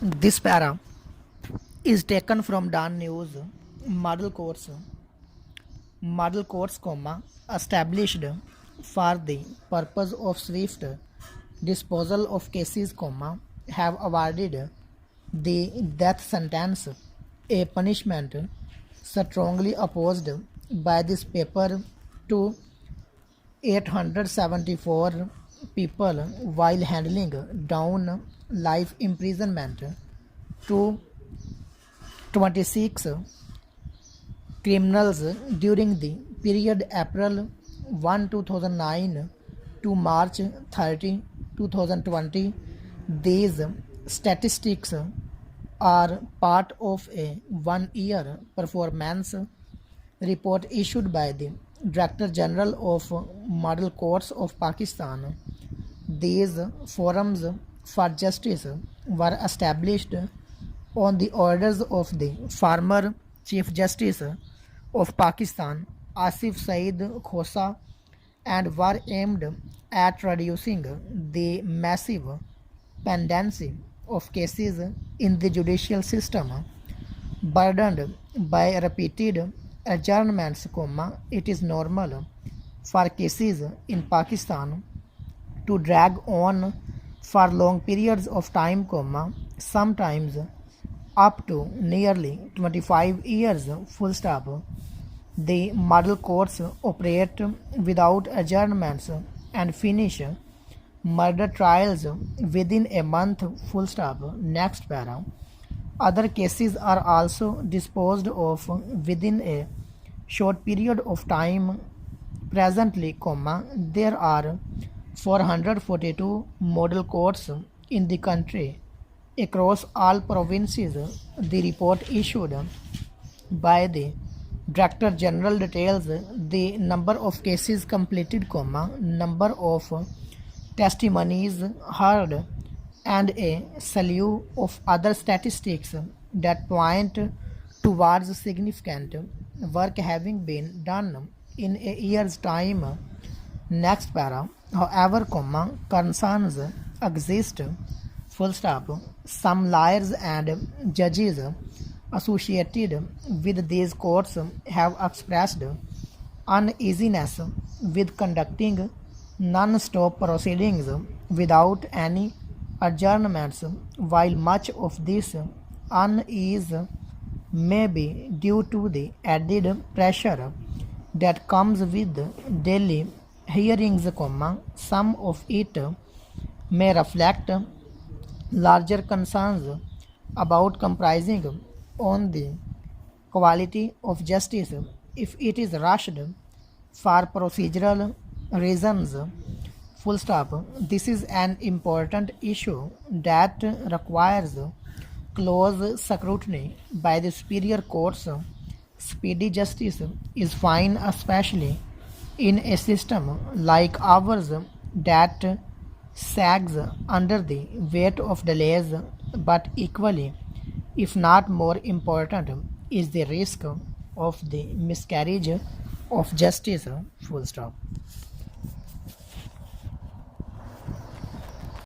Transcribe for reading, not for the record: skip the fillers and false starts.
This para is taken from Dan News model course, established for the purpose of swift disposal of cases, have awarded the death sentence, a punishment strongly opposed by this paper to 874 people while handling down life imprisonment to 26 criminals during the period April 1, 2009 to March 30, 2020. These statistics are part of a 1-year performance report issued by the Director General of Model Courts of Pakistan. These forums for justice were established on the orders of the former Chief Justice of Pakistan, Asif Saeed Khosa, and were aimed at reducing the massive pendency of cases in the judicial system, burdened by repeated adjournments, it is normal for cases in Pakistan to drag on for long periods of time, sometimes up to nearly 25 years, full stop. The model courts operate without adjournments and finish murder trials within a month, full stop. Next para. Other cases are also disposed of within a short period of time. Presently, there are 442 model courts in the country across all provinces. The report issued by the Director General details the number of cases completed, number of testimonies heard, and a slew of other statistics that point towards significant work having been done in a year's time. Next para. However, concerns exist, full stop. Some lawyers and judges associated with these courts have expressed uneasiness with conducting non-stop proceedings without any adjournments. While much of this unease may be due to the added pressure that comes with daily hearings, some of it may reflect larger concerns about comprising on the quality of justice if it is rushed for procedural reasons, full stop. This is an important issue that requires close scrutiny by the superior courts. Speedy justice is fine, especially in a system like ours that sags under the weight of delays, but equally, if not more important, is the risk of the miscarriage of justice, full stop.